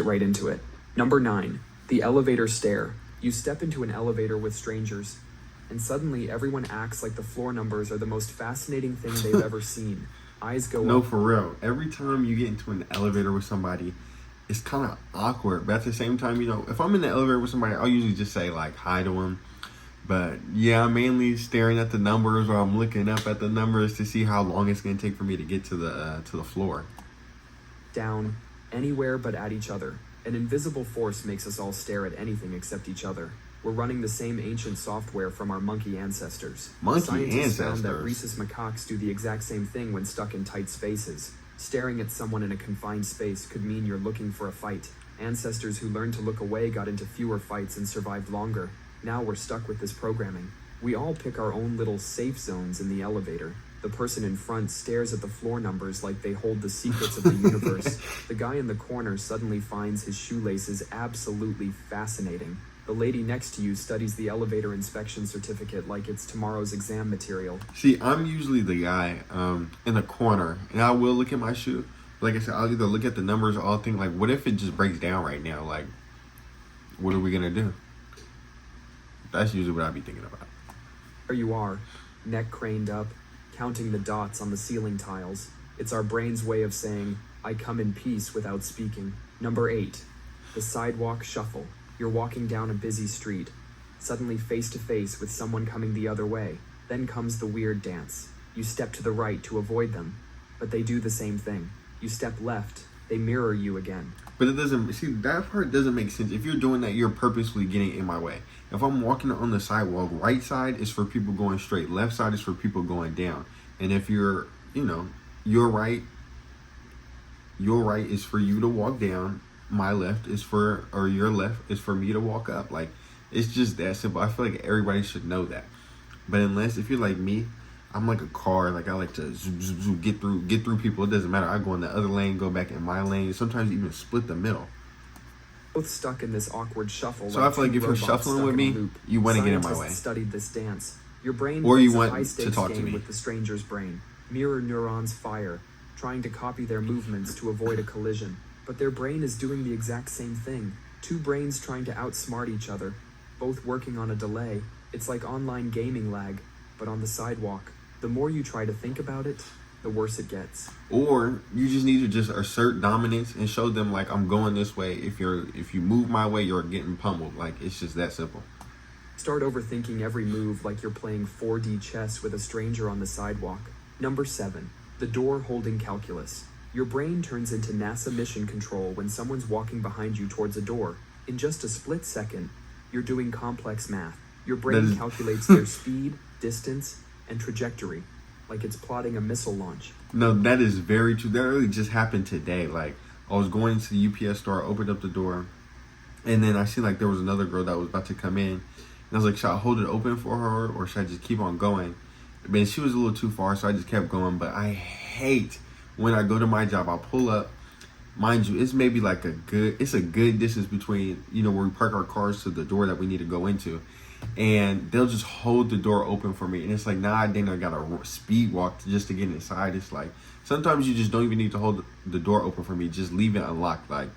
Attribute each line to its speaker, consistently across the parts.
Speaker 1: right into it. Number 9. The elevator stare. You step into an elevator with strangers, and suddenly everyone acts like the floor numbers are the most fascinating thing they've ever seen. Eyes go up.
Speaker 2: No, for real. Every time you get into an elevator with somebody, it's kind of awkward. But at the same time, if I'm in the elevator with somebody, I'll usually just say, like, hi to them. But, yeah, I'm mainly staring at the numbers, or I'm looking up at the numbers to see how long it's going to take for me to get to the floor.
Speaker 1: Down, anywhere but at each other. An invisible force makes us all stare at anything except each other. We're running the same ancient software from our monkey ancestors. Scientists found that rhesus macaques do the exact same thing when stuck in tight spaces. Staring at someone in a confined space could mean you're looking for a fight. Ancestors who learned to look away got into fewer fights and survived longer. Now we're stuck with this programming. We all pick our own little safe zones in the elevator. The person in front stares at the floor numbers like they hold the secrets of the universe. The guy in the corner suddenly finds his shoelaces absolutely fascinating. The lady next to you studies the elevator inspection certificate like it's tomorrow's exam material.
Speaker 2: See, I'm usually the guy in the corner, and I will look at my shoe. Like I said, I'll either look at the numbers or I'll think, like, what if it just breaks down right now? Like, what are we going to do? That's usually what I'd be thinking about.
Speaker 1: There you are, neck craned up, counting the dots on the ceiling tiles. It's our brain's way of saying, I come in peace without speaking. Number 8, the sidewalk shuffle. You're walking down a busy street, suddenly face to face with someone coming the other way. Then comes the weird dance. You step to the right to avoid them, but they do the same thing. You step left, they mirror you again.
Speaker 2: But it doesn't, see, that part doesn't make sense. If you're doing that, you're purposely getting in my way. If I'm walking on the sidewalk, right side is for people going straight, left side is for people going down. And if you're, your right is for you to walk down. My left is your left is for me to walk up. Like, it's just that simple. I feel like everybody should know that. But if you're like me, I'm like a car. Like, I like to zoom, zoom, zoom, get through people. It doesn't matter. I go in the other lane, go back in my lane. Sometimes even split the middle.
Speaker 1: Both stuck in this awkward shuffle.
Speaker 2: So I feel like if you're shuffling with me, you want to get in my way.
Speaker 1: Scientists studied this dance. Your brain
Speaker 2: or you
Speaker 1: plays
Speaker 2: want
Speaker 1: a high-stakes
Speaker 2: to talk to
Speaker 1: game
Speaker 2: me
Speaker 1: with the stranger's brain. Mirror neurons fire, trying to copy their movements to avoid a collision. But their brain is doing the exact same thing. Two brains trying to outsmart each other, both working on a delay. It's like online gaming lag, but on the sidewalk. The more you try to think about it, the worse it gets.
Speaker 2: Or you just need to just assert dominance and show them, like, I'm going this way. If you move my way, you're getting pummeled. Like, it's just that simple.
Speaker 1: Start overthinking every move like you're playing 4D chess with a stranger on the sidewalk. Number 7, the door holding calculus. Your brain turns into NASA mission control when someone's walking behind you towards a door. In just a split second, you're doing complex math. Your brain calculates their speed, distance, and trajectory, like it's plotting a missile launch.
Speaker 2: No, that is very true. That really just happened today. Like, I was going to the UPS store, opened up the door, and then I see, like, there was another girl that was about to come in. And I was like, should I hold it open for her, or should I just keep on going? But she was a little too far, so I just kept going. But I hate when I go to my job, I'll pull up. Mind you, it's maybe like a good distance between, where we park our cars to the door that we need to go into. And they'll just hold the door open for me. And it's like, nah, then I got to speed walk just to get inside. It's like, sometimes you just don't even need to hold the door open for me. Just leave it unlocked. Like,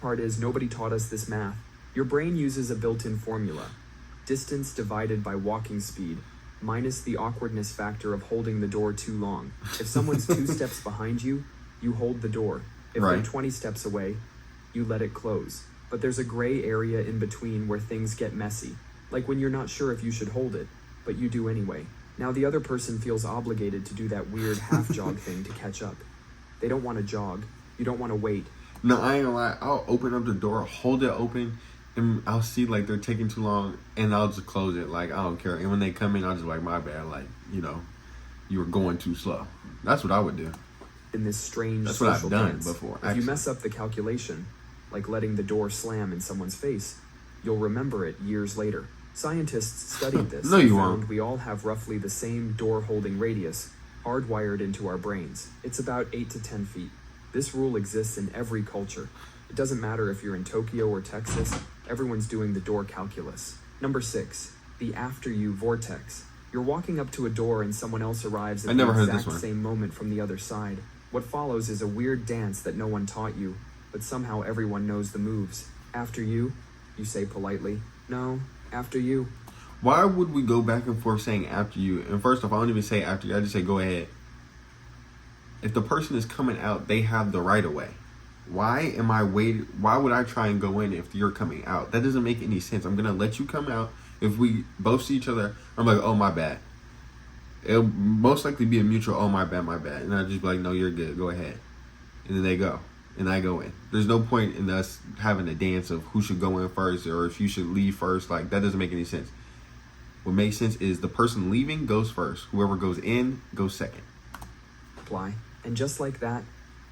Speaker 1: Part is, nobody taught us this math. Your brain uses a built-in formula. Distance divided by walking speed, minus the awkwardness factor of holding the door too long. If someone's 2 steps behind you, you hold the door. If they're 20 steps away, you let it close. But there's a gray area in between where things get messy. Like when you're not sure if you should hold it, but you do anyway. Now the other person feels obligated to do that weird half-jog thing to catch up. They don't want to jog. You don't want to wait.
Speaker 2: No, I ain't gonna lie. I'll open up the door, hold it open, and I'll see, like, they're taking too long, and I'll just close it. Like, I don't care. And when they come in, I'll just like, my bad. Like, you were going too slow. That's what I would do.
Speaker 1: In this strange
Speaker 2: That's what I've
Speaker 1: social
Speaker 2: done
Speaker 1: dance,
Speaker 2: before.
Speaker 1: If you mess up the calculation, like letting the door slam in someone's face, you'll remember it years later. Scientists studied this
Speaker 2: No,
Speaker 1: and
Speaker 2: you
Speaker 1: found
Speaker 2: won't.
Speaker 1: we all have roughly the same door-holding radius, hardwired into our brains. It's about 8 to 10 feet. This rule exists in every culture. It doesn't matter if you're in Tokyo or Texas, everyone's doing the door calculus. Number 6, the after you vortex. You're walking up to a door and someone else arrives at the exact same moment from the other side. What follows is a weird dance that no one taught you. but somehow everyone knows the moves. After you say politely. No, after you.
Speaker 2: Why would we go back and forth saying after you? And first off, I don't even say after you. I just say go ahead. If the person is coming out, they have the right of way. Why would I try and go in if you're coming out? That doesn't make any sense. I'm going to let you come out. If we both see each other, I'm like, oh, my bad. It'll most likely be a mutual, oh, my bad. And I'll just be like, no, you're good. Go ahead. And then they go. And I go in. There's no point in us having a dance of who should go in first or if you should leave first. Like, that doesn't make any sense. What makes sense is the person leaving goes first. Whoever goes in goes second.
Speaker 1: Reply. And just like that,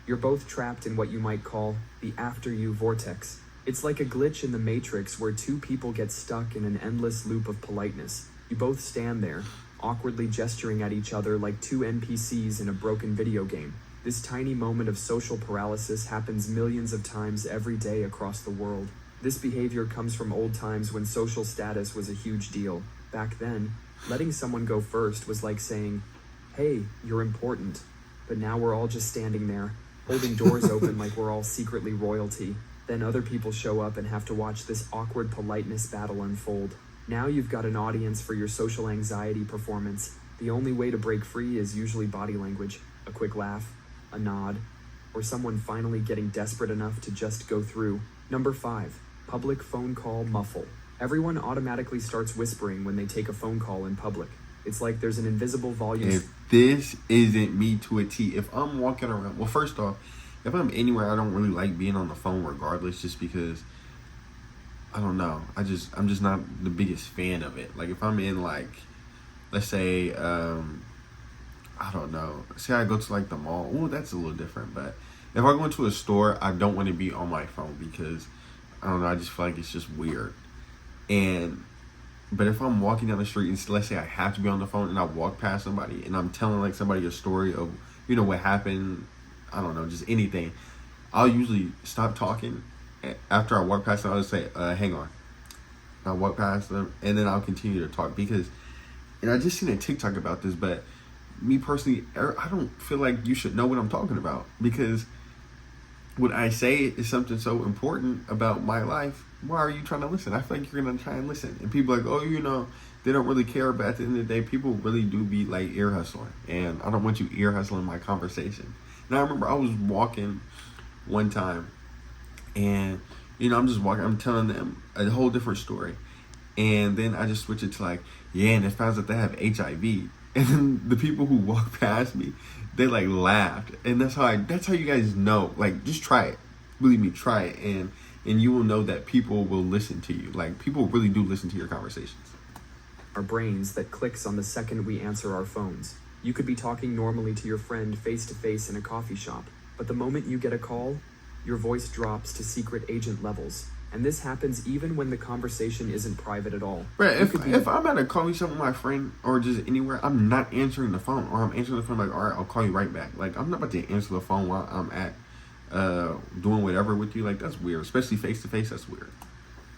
Speaker 1: you're both trapped in what you might call the after you vortex. It's like a glitch in the Matrix where two people get stuck in an endless loop of politeness. You both stand there, awkwardly gesturing at each other like two NPCs in a broken video game. This tiny moment of social paralysis happens millions of times every day across the world. This behavior comes from old times when social status was a huge deal. Back then, letting someone go first was like saying, hey, you're important. But now we're all just standing there, holding doors open like we're all secretly royalty. Then other people show up and have to watch this awkward politeness battle unfold. Now you've got an audience for your social anxiety performance. The only way to break free is usually body language, a quick laugh, a nod, or someone finally getting desperate enough to just go through. Number 5, public phone call muffle. Everyone automatically starts whispering when they take a phone call in public. It's like there's an invisible volume.
Speaker 2: If this isn't me to a T, if I'm walking around, well, first off, if I'm anywhere, I don't really like being on the phone regardless, just because, I don't know, I'm just not the biggest fan of it. Like, if I'm in, like, let's say, I don't know, say I go to, like, the mall, well, that's a little different, but if I go into a store, I don't want to be on my phone because, I don't know, I just feel like it's just weird. But if I'm walking down the street and let's say I have to be on the phone and I walk past somebody and I'm telling like somebody a story of, you know, what happened, I don't know, just anything, I'll usually stop talking. After I walk past them, I'll just say, hang on. And I'll walk past them and then I'll continue to talk because, and I just seen a TikTok about this, but me personally, I don't feel like you should know what I'm talking about because what I say is something so important about my life. Why are you trying to listen? I feel like you're going to try and listen. And people are like, oh, you know, they don't really care. But at the end of the day, people really do be like ear hustling. And I don't want you ear hustling my conversation. And I remember I was walking one time and, you know, I'm just walking. I'm telling them a whole different story. And then I just switch it to like, yeah, and it finds out they have HIV. And then the people who walk past me, they like laughed. And that's how you guys know. Like, just try it. Believe me, try it. And you will know that people will listen to you. Like, people really do listen to your conversations.
Speaker 1: Our brains that clicks on the second we answer our phones. You could be talking normally to your friend face to face in a coffee shop, but the moment you get a call, your voice drops to secret agent levels. And this happens even when the conversation isn't private at all.
Speaker 2: Right, if I'm at a coffee shop with my friend or just anywhere, I'm not answering the phone. Or I'm answering the phone like, all right, I'll call you right back. Like, I'm not about to answer the phone while I'm at doing whatever with you. Like, that's weird, especially face to face. That's weird.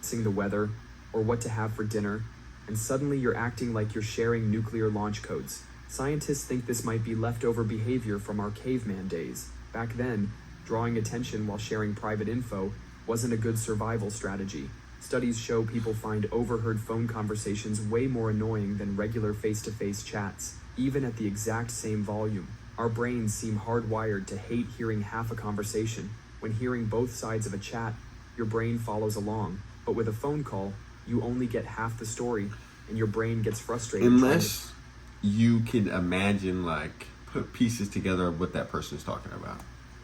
Speaker 1: Seeing the weather or what to have for dinner, and suddenly you're acting like you're sharing nuclear launch codes. Scientists think this might be leftover behavior from our caveman days. Back then, drawing attention while sharing private info wasn't a good survival strategy. Studies show people find overheard phone conversations way more annoying than regular face-to-face chats, even at the exact same volume. Our brains seem hardwired to hate hearing half a conversation. When hearing both sides of a chat, your brain follows along. But with a phone call, you only get half the story, and your brain gets frustrated.
Speaker 2: Unless you can imagine, like, put pieces together of what that person is talking about.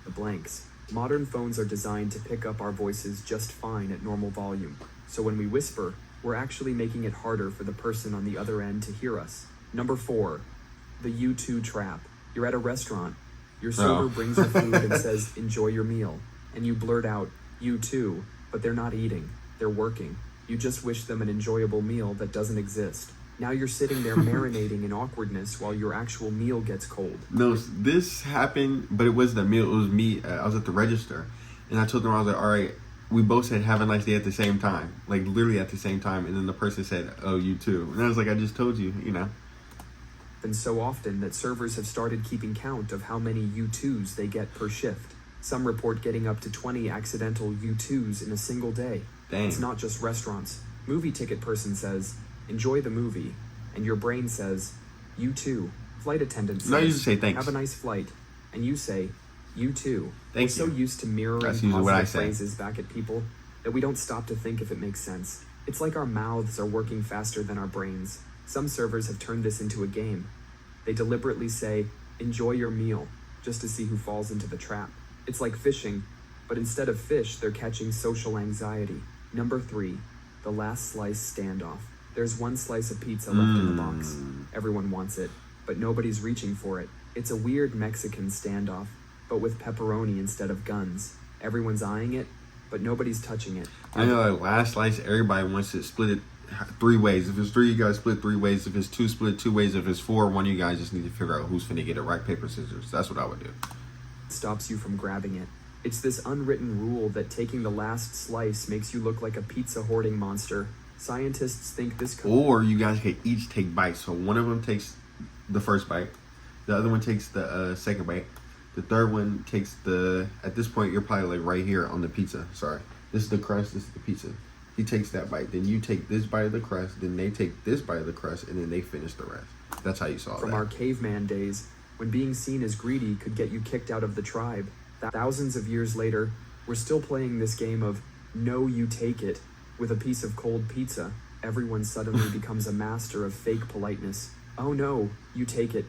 Speaker 1: The blanks. Modern phones are designed to pick up our voices just fine at normal volume. So when we whisper, we're actually making it harder for the person on the other end to hear us. Number 4, the you too trap. You're at a restaurant. Your server brings your food and says, enjoy your meal. And you blurt out, you too, but they're not eating. They're working. You just wish them an enjoyable meal that doesn't exist. Now you're sitting there marinating in awkwardness while your actual meal gets cold.
Speaker 2: No, this happened, but it wasn't a meal. It was me. I was at the register, and I told them, I was like, all right, we both said have a nice day at the same time. Like, literally at the same time. And then the person said, oh, you too. And I was like, I just told you, you know.
Speaker 1: And so often that servers have started keeping count of how many you twos they get per shift. Some report getting up to 20 accidental U2s in a single day.
Speaker 2: Dang.
Speaker 1: It's not just restaurants. Movie ticket person says, enjoy the movie. And your brain says, you too. Flight attendant says,
Speaker 2: no, you just say thanks.
Speaker 1: Have a nice flight. And you say, you too.
Speaker 2: Thank
Speaker 1: We're so
Speaker 2: you.
Speaker 1: used to mirroring
Speaker 2: That's usually what I
Speaker 1: positive
Speaker 2: say.
Speaker 1: phrases back at people that we don't stop to think if it makes sense. It's like our mouths are working faster than our brains. Some servers have turned this into a game. They deliberately say, enjoy your meal, just to see who falls into the trap. It's like fishing, but instead of fish, they're catching social anxiety. Number 3, the last slice standoff. There's one slice of pizza left in the box. Everyone wants it, but nobody's reaching for it. It's a weird Mexican standoff, but with pepperoni instead of guns. Everyone's eyeing it, but nobody's touching it.
Speaker 2: I know, like, last slice, everybody wants to split it 3 ways. If it's 3, you guys split 3 ways. If it's 2, split 2 ways. If it's 4, one of you guys just need to figure out who's finna get it. Rock, paper, scissors. That's what I would do.
Speaker 1: Stops you from grabbing it. It's this unwritten rule that taking the last slice makes you look like a pizza hoarding monster. Scientists think this could...
Speaker 2: Or you guys can each take bites. So one of them takes the first bite. The other one takes the second bite. The third one takes the... At this point, you're probably like right here on the pizza. Sorry. This is the crust. This is the pizza. He takes that bite. Then you take this bite of the crust. Then they take this bite of the crust. And then they finish the rest. That's how you solve
Speaker 1: From
Speaker 2: that.
Speaker 1: our caveman days, when being seen as greedy could get you kicked out of the tribe. Thousands of years later, we're still playing this game of no, you take it with a piece of cold pizza. Everyone suddenly becomes a master of fake politeness. Oh no, you take it.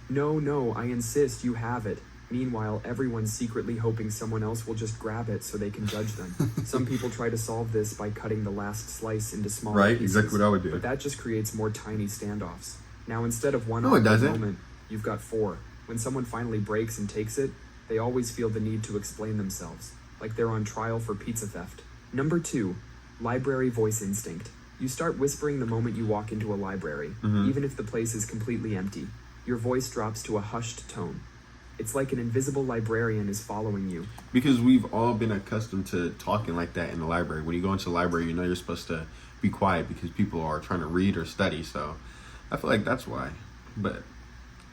Speaker 1: No, I insist you have it. Meanwhile, everyone's secretly hoping someone else will just grab it so they can judge them. Some people try to solve this by cutting the last slice into smaller
Speaker 2: Right,
Speaker 1: pieces.
Speaker 2: exactly what I would do.
Speaker 1: But that just creates more tiny standoffs. Now, instead of one
Speaker 2: No, it
Speaker 1: awkward
Speaker 2: doesn't.
Speaker 1: moment, you've got 4. When someone finally breaks and takes it, they always feel the need to explain themselves, like they're on trial for pizza theft. Number 2, library voice instinct. You start whispering the moment you walk into a library, even if the place is completely empty. Your voice drops to a hushed tone. It's like an invisible librarian is following you.
Speaker 2: Because we've all been accustomed to talking like that in the library. When you go into the library, you know you're supposed to be quiet because people are trying to read or study. So I feel like that's why. But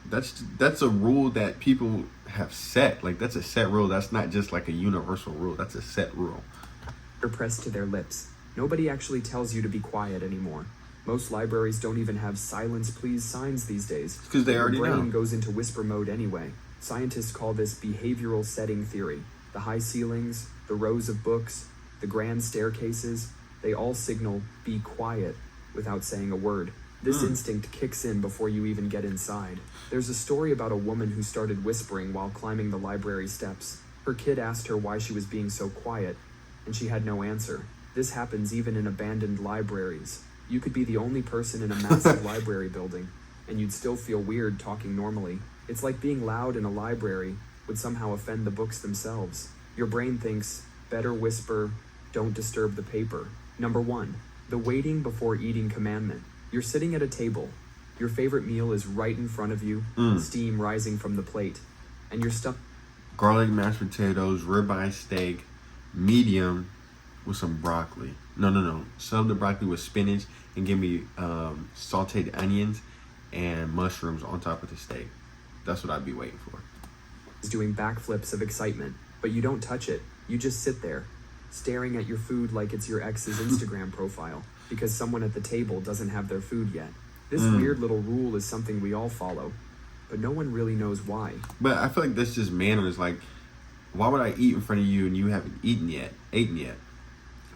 Speaker 2: that's a rule that people have set. Like, that's a set rule. That's not just like a universal rule. That's a set rule.
Speaker 1: They're pressed to their lips. Nobody actually tells you to be quiet anymore. Most libraries don't even have silence please signs these days.
Speaker 2: Because they already
Speaker 1: Your brain
Speaker 2: know.
Speaker 1: goes into whisper mode anyway. Scientists call this behavioral setting theory. The high ceilings, the rows of books, the grand staircases, they all signal be quiet without saying a word. This instinct kicks in before you even get inside. There's a story about a woman who started whispering while climbing the library steps. Her kid asked her why she was being so quiet, and she had no answer. This happens even in abandoned libraries. You could be the only person in a massive library building, and you'd still feel weird talking normally. It's like being loud in a library would somehow offend the books themselves. Your brain thinks, better whisper, don't disturb the paper. Number 1, the waiting before eating commandment. You're sitting at a table. Your favorite meal is right in front of you, steam rising from the plate, and you're stuck.
Speaker 2: Garlic mashed potatoes, ribeye steak, medium with some broccoli. No. Sub the broccoli with spinach and give me sauteed onions and mushrooms on top of the steak. That's what I'd be waiting for.
Speaker 1: Is doing backflips of excitement, but you don't touch it. You just sit there, staring at your food like it's your ex's Instagram profile, because someone at the table doesn't have their food yet. This weird little rule is something we all follow, but no one really knows why.
Speaker 2: But I feel like that's just manners. Like, why would I eat in front of you and you haven't eaten yet?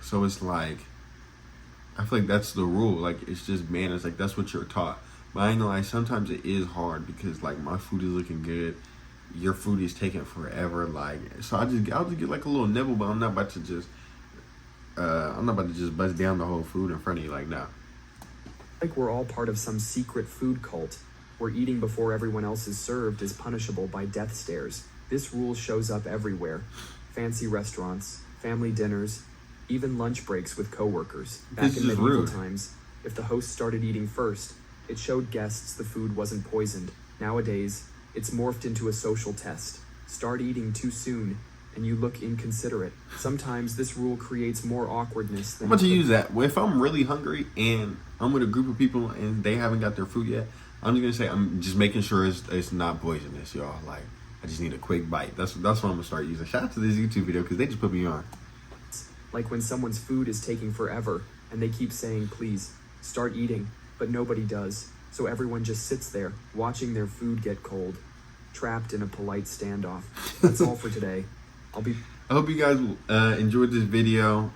Speaker 2: So it's like, I feel like that's the rule. Like, it's just manners. Like, that's what you're taught. But I ain't gonna lie, sometimes it is hard because, like, my food is looking good. Your food is taking forever. Like, so I'll just get like a little nibble, but I'm not about to just bust down the whole food in front of you. Like, nah.
Speaker 1: Like we're all part of some secret food cult, where eating before everyone else is served is punishable by death stares. This rule shows up everywhere. Fancy restaurants, family dinners, even lunch breaks with coworkers. Back
Speaker 2: This
Speaker 1: in
Speaker 2: is
Speaker 1: medieval
Speaker 2: rude.
Speaker 1: times, if the host started eating first, it showed guests the food wasn't poisoned. Nowadays, it's morphed into a social test. Start eating too soon, and you look inconsiderate. Sometimes this rule creates more awkwardness than...
Speaker 2: I'm about to use that. If I'm really hungry and I'm with a group of people and they haven't got their food yet, I'm just gonna say I'm just making sure it's not poisonous, y'all. Like, I just need a quick bite. That's what I'm gonna start using. Shout out to this YouTube video because they just put me on.
Speaker 1: Like when someone's food is taking forever and they keep saying, please, start eating, but nobody does. So everyone just sits there, watching their food get cold, trapped in a polite standoff. That's all for today.
Speaker 2: I hope you guys enjoyed this video.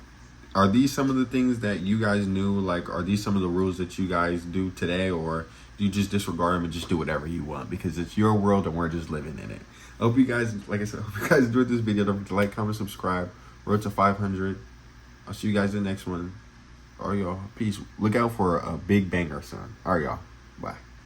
Speaker 2: Are these some of the things that you guys knew? Like, are these some of the rules that you guys do today? Or do you just disregard them and just do whatever you want? Because it's your world and we're just living in it. I hope you guys, like I said, hope you guys enjoyed this video. Don't forget to like, comment, subscribe. Road to 500. I'll see you guys in the next one. All right, y'all. Peace. Look out for a big banger, son. All right, y'all. Bye.